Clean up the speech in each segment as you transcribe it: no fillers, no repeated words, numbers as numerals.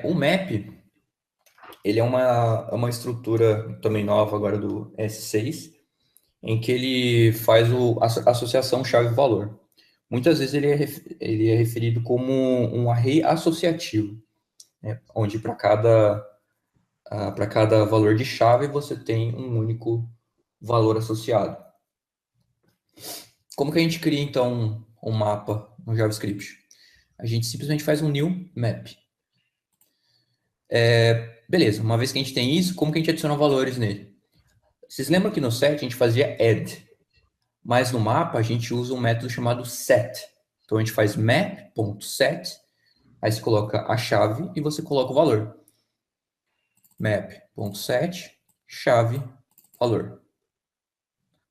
O map, ele é uma estrutura também nova agora do S6, em que ele faz a associação chave-valor. Muitas vezes ele é referido como um array associativo, né? Onde para cada valor de chave você tem um único valor associado. Como que a gente cria, então, um mapa no JavaScript? A gente simplesmente faz um new map. Beleza, uma vez que a gente tem isso, como que a gente adiciona valores nele? Vocês lembram que no set a gente fazia add, mas no mapa a gente usa um método chamado set. Então a gente faz map.set, aí você coloca a chave e você coloca o valor. Map.set, chave, valor.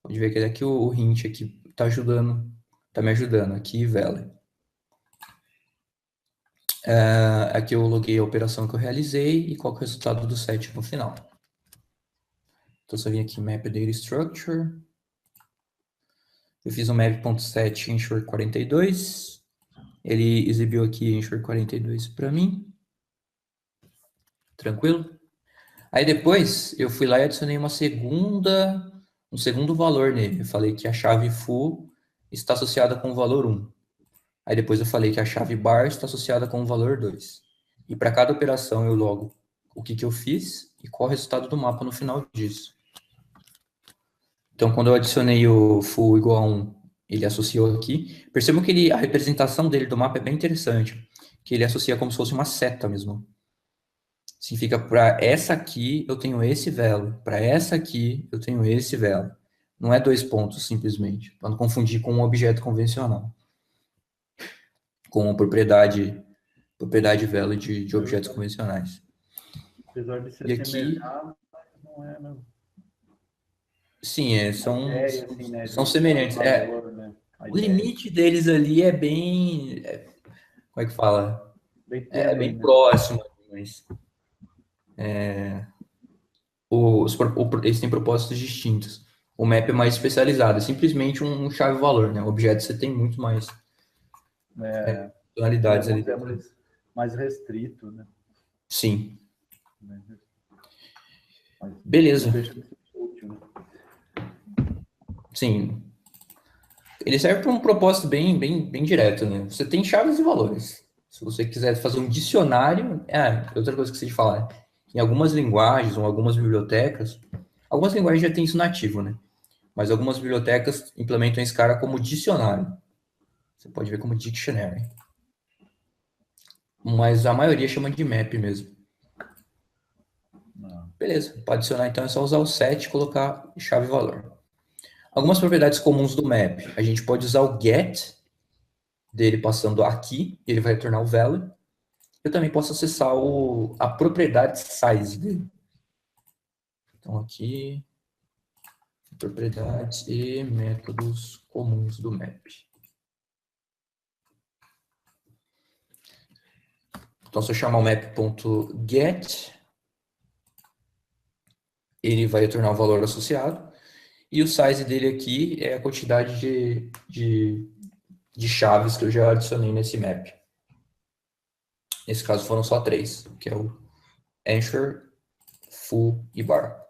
Pode ver que aqui o hint aqui está me ajudando aqui, vela. Aqui eu loguei a operação que eu realizei e qual que é o resultado do set no final. Então, se eu vim aqui, map data structure, eu fiz um map.set ensure 42, ele exibiu aqui ensure 42 para mim, tranquilo? Aí depois eu fui lá e adicionei um segundo valor nele, eu falei que a chave foo está associada com o valor 1. Aí depois eu falei que a chave bar está associada com o valor 2. E para cada operação eu logo o que eu fiz e qual o resultado do mapa no final disso. Então, quando eu adicionei o full igual a 1, ele associou aqui. Percebam que a representação dele do mapa é bem interessante, que ele associa como se fosse uma seta mesmo. Significa, para essa aqui eu tenho esse velo, para essa aqui eu tenho esse velo. Não é dois pontos, simplesmente, para não confundir com um objeto convencional, com a propriedade velo de objetos convencionais. Apesar de ser E aqui, semelhante, não é, né? sim, Ideia, assim, né, são de cada semelhantes. valor, né? A O ideia. limite deles ali é bem, como é que fala? Bem É tênue, bem né? próximo, mas eles têm propósitos distintos. O map é mais especializado, é simplesmente um chave-valor, né? O objeto você tem muito mais Ele é, tonalidades ali vamos dizer, dentro. mais restrito, né? Sim, Mas não beleza. deixa de ser útil, né? Sim, ele serve para um propósito bem direto, né? Você tem chaves e valores. Se você quiser fazer um dicionário, outra coisa que você de falar, em algumas linguagens ou algumas bibliotecas, algumas linguagens já têm isso nativo, né? Mas algumas bibliotecas implementam esse cara como dicionário. Você pode ver como dictionary. Mas a maioria chama de map mesmo. Não. Beleza, para adicionar então é só usar o set e colocar chave e valor. Algumas propriedades comuns do map. A gente pode usar o get dele passando aqui, e ele vai retornar o value. Eu também posso acessar a propriedade size dele. Então aqui, propriedades e métodos comuns do map. Então se eu chamar o map.get, ele vai retornar o valor associado. E o size dele aqui é a quantidade de chaves que eu já adicionei nesse map. Nesse caso foram só 3, que é o ensure, full e bar.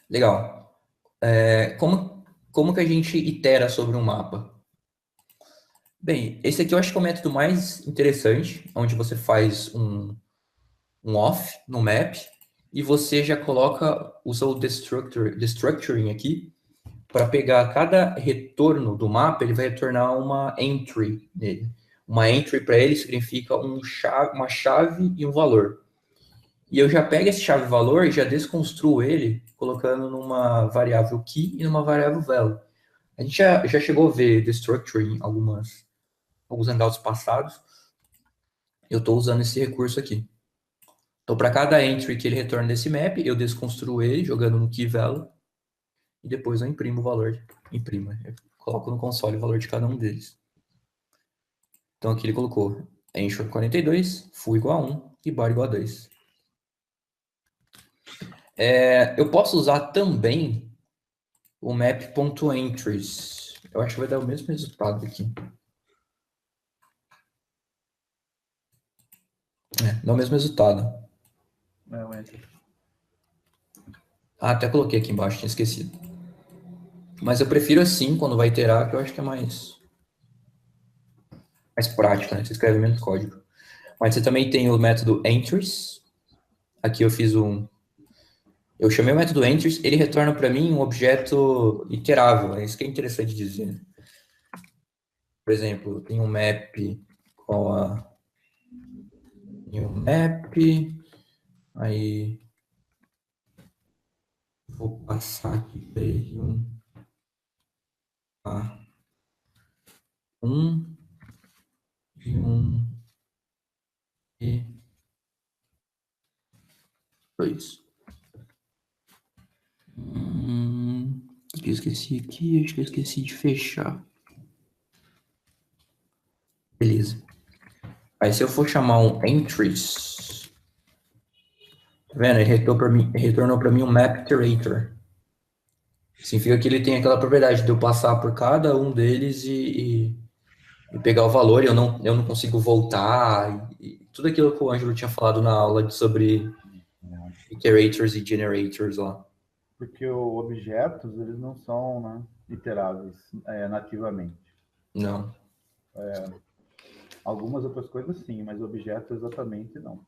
Legal. Como que a gente itera sobre um mapa? Bem, esse aqui eu acho que é o método mais interessante, onde você faz um off no map e você já usa o destructuring aqui para pegar cada retorno do mapa, ele vai retornar uma entry nele. Uma entry para ele significa uma chave e um valor. E eu já pego esse chave-valor e já desconstruo ele, colocando numa variável key e numa variável value. A gente já chegou a ver destructuring em alguns hangouts passados. Eu estou usando esse recurso aqui. Então, para cada entry que ele retorna desse map, eu desconstruo ele, jogando no key value, e depois eu imprimo o valor. Eu coloco no console o valor de cada um deles. Então, aqui ele colocou ensure 42, full igual a 1 e bar igual a 2. Eu posso usar também o map.entries. Eu acho que vai dar o mesmo resultado aqui. Dá o mesmo resultado. É o enter. Ah, até coloquei aqui embaixo, tinha esquecido. Mas eu prefiro assim, quando vai iterar, que eu acho que é mais prático, né? Você escreve menos código. Mas você também tem o método entries. Aqui eu fiz um... Eu chamei o método entries, ele retorna para mim um objeto iterável. É isso que é interessante dizer. Por exemplo, tem um map com a new map, aí vou passar aqui para ele um e um e dois. O que eu esqueci aqui? Acho que eu esqueci de fechar. Beleza. Aí se eu for chamar um entries, tá vendo? Ele retornou para mim um map iterator. Significa que ele tem aquela propriedade de eu passar por cada um deles e pegar o valor, e eu não consigo voltar, e tudo aquilo que o Ângelo tinha falado na aula sobre iterators e generators lá. Porque os objetos, eles não são, né, iteráveis nativamente. Não. Algumas outras coisas sim, mas objetos exatamente não.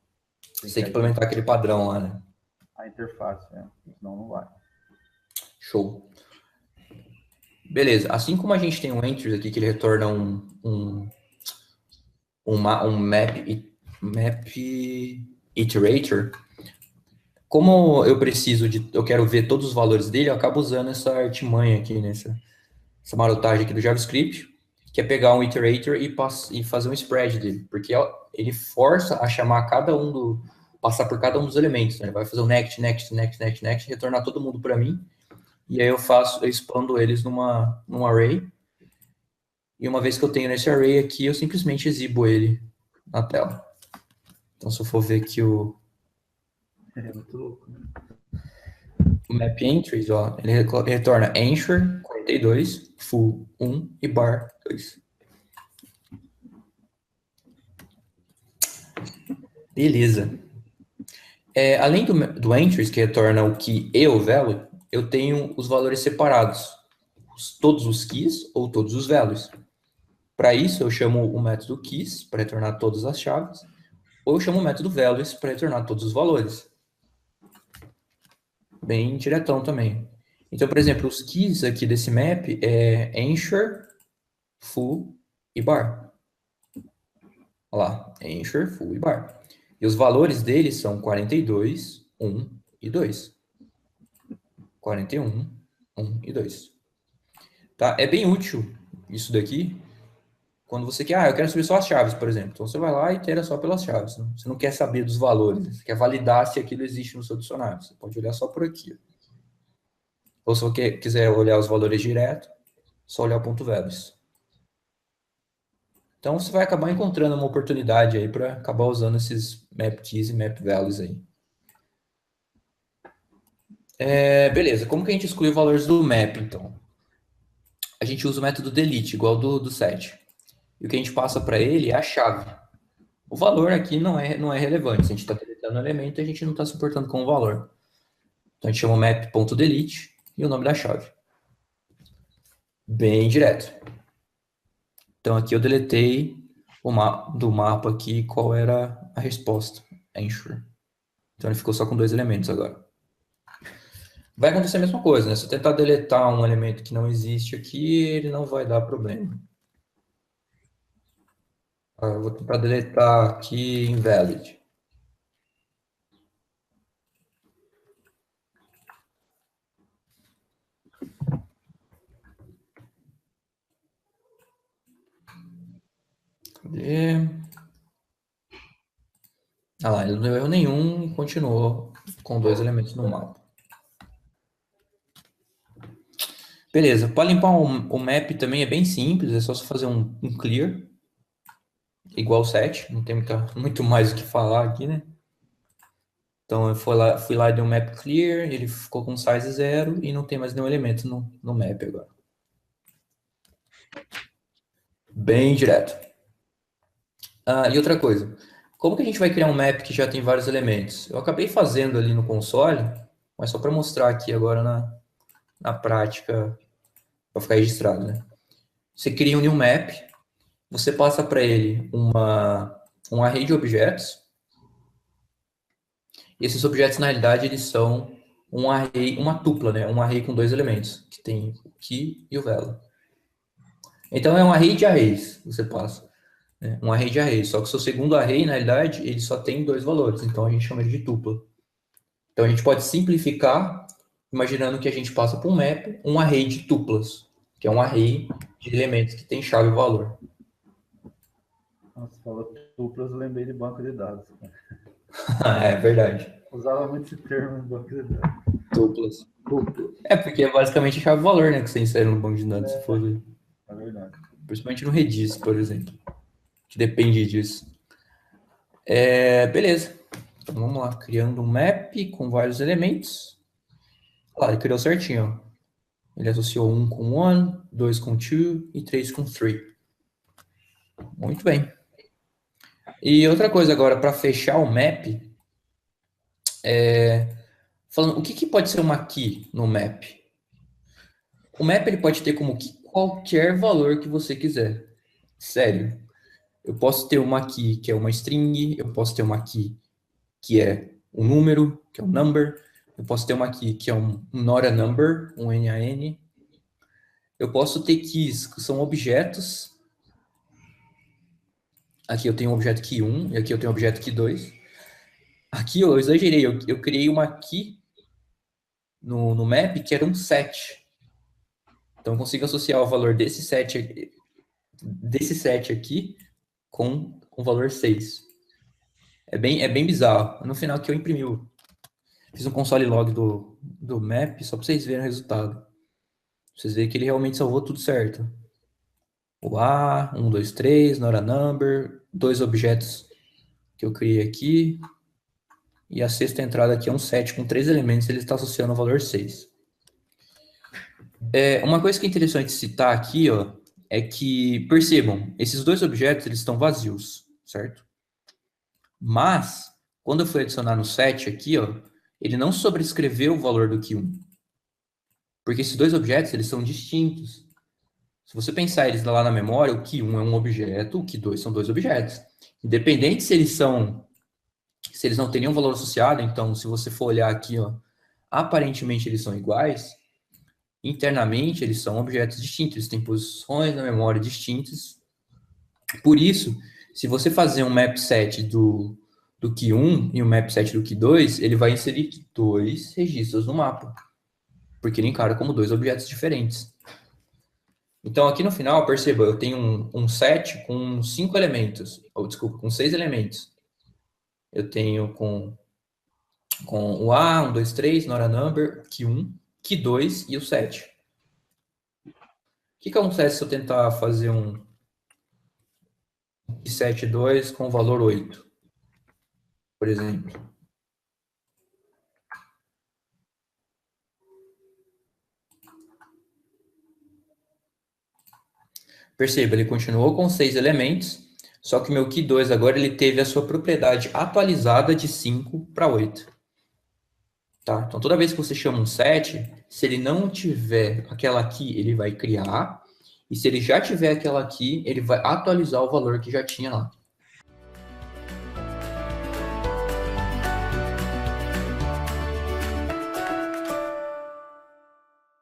Você tem que implementar aquele padrão lá, né? A interface, senão não vai. Show. Beleza. Assim como a gente tem um entries aqui, que ele retorna um map iterator, como eu quero ver todos os valores dele, eu acabo usando essa artimanha aqui, essa marotagem aqui do JavaScript, que é pegar um iterator e fazer um spread dele, porque ele força a chamar passar por cada um dos elementos, né? Ele vai fazer um next, next, next, next, next, retornar todo mundo para mim, e aí eu expando eles num array, e uma vez que eu tenho nesse array aqui, eu simplesmente exibo ele na tela. Então, se eu for ver aqui É muito louco, né? o map entries, ó, ele retorna answer 42, full 1 e bar 2. Beleza. Além do entries, que retorna o key e o value, eu tenho os valores separados. Todos os keys ou todos os values. Para isso, eu chamo o método keys para retornar todas as chaves, ou eu chamo o método values para retornar todos os valores. Bem diretão também. Então, por exemplo, os keys aqui desse map é answer, full e bar. Olha lá, answer, full e bar. E os valores deles são 42, 1 e 2. 41, 1 e 2. Tá? É bem útil isso daqui quando você quer, eu quero saber só as chaves, por exemplo. Então você vai lá e itera só pelas chaves. Né? Você não quer saber dos valores, você quer validar se aquilo existe no seu dicionário. Você pode olhar só por aqui. Ou se você quiser olhar os valores direto, só olhar o ponto values. Então você vai acabar encontrando uma oportunidade aí para acabar usando esses map keys e map values aí. Beleza, como que a gente exclui os valores do map, então? A gente usa o método delete, igual do set. E o que a gente passa para ele é a chave. O valor aqui não é relevante. Se a gente está deletando o elemento, a gente não está se importando com o valor. Então a gente chama o map.delete e o nome da chave. Bem direto. Então aqui eu deletei do mapa aqui qual era a resposta. Ensure. Então ele ficou só com 2 elementos agora. Vai acontecer a mesma coisa, né? Se eu tentar deletar um elemento que não existe aqui, ele não vai dar problema. Eu vou tentar deletar aqui invalid. Cadê? Ah lá, ele não deu erro nenhum e continuou com 2 elementos no mapa. Beleza, para limpar o map também é bem simples, é só você fazer um clear, igual o set, não tem muito mais o que falar aqui, né? Então eu fui lá e dei um map clear, ele ficou com size 0 e não tem mais nenhum elemento no map agora. Bem direto. E outra coisa, como que a gente vai criar um map que já tem vários elementos? Eu acabei fazendo ali no console, mas só para mostrar aqui agora na prática, para ficar registrado, né? Você cria um new map, você passa para ele um array de objetos, e esses objetos, na realidade, eles são um array, uma tupla, né? Um array com dois elementos, que tem o key e o value. Então, é um array de arrays, você passa. Né? Um array de arrays, só que o seu segundo array, na realidade, ele só tem dois valores, então a gente chama de tupla. Então, a gente pode simplificar, imaginando que a gente passa para um map, um array de tuplas, que é um array de elementos que tem chave e valor. Nossa, falou tuplas, eu lembrei de banco de dados. É verdade. Usava muito esse termo em banco de dados. Tuplas. É, porque é basicamente chave e valor, né, que você insere no banco de dados, se for ver. É verdade. Principalmente no Redis, por exemplo, que depende disso. Beleza. Então, vamos lá. Criando um map com vários elementos. Lá, ele criou certinho. Ó. Ele associou 1 com 1, 2 com 2 e 3 com 3. Muito bem. E outra coisa agora, para fechar o map, falando, o que pode ser uma key no map? O map ele pode ter como key qualquer valor que você quiser. Sério. Eu posso ter uma key que é uma string, eu posso ter uma key que é um número, que é um number, eu posso ter uma key que é um not a number, um NaN. Eu posso ter keys que são objetos. Aqui eu tenho um objeto key 1 e aqui eu tenho um objeto key 2. Aqui eu exagerei, eu criei uma key no map que era um set. Então eu consigo associar o valor desse set aqui com o valor 6. É bem bizarro. No final que eu imprimi, fiz um console log do map só para vocês verem o resultado. Vocês verem que ele realmente salvou tudo certo. O A, 1, 2, 3, not a number, dois objetos que eu criei aqui. E a sexta entrada aqui é um set com 3 elementos, ele está associando o valor 6. Uma coisa que é interessante citar aqui, ó, é que, percebam, esses dois objetos eles estão vazios, certo? Mas, quando eu fui adicionar no set aqui, ó, ele não sobrescreveu o valor do Q1. Porque esses dois objetos, eles são distintos. Se você pensar eles lá na memória, o Q1 é um objeto, o Q2 são dois objetos. Independente se eles não têm nenhum valor associado, então, se você for olhar aqui, ó, aparentemente eles são iguais, internamente eles são objetos distintos, eles têm posições na memória distintas. Por isso, se você fazer um map set do Q1 e um map set do Q2, ele vai inserir dois registros no mapa, porque ele encara como dois objetos diferentes. Então, aqui no final, perceba, eu tenho um set com 5 elementos, ou desculpa, com 6 elementos. Eu tenho com o A, 1, 2, 3, not a number, Q1, Q2 e o set. O que acontece se eu tentar fazer um Q7 2 com valor 8, por exemplo? Perceba, ele continuou com 6 elementos, só que o meu Q2 agora ele teve a sua propriedade atualizada de 5 para 8. Tá? Então, toda vez que você chama um set, se ele não tiver aquela key, ele vai criar, e se ele já tiver aquela key, ele vai atualizar o valor que já tinha lá.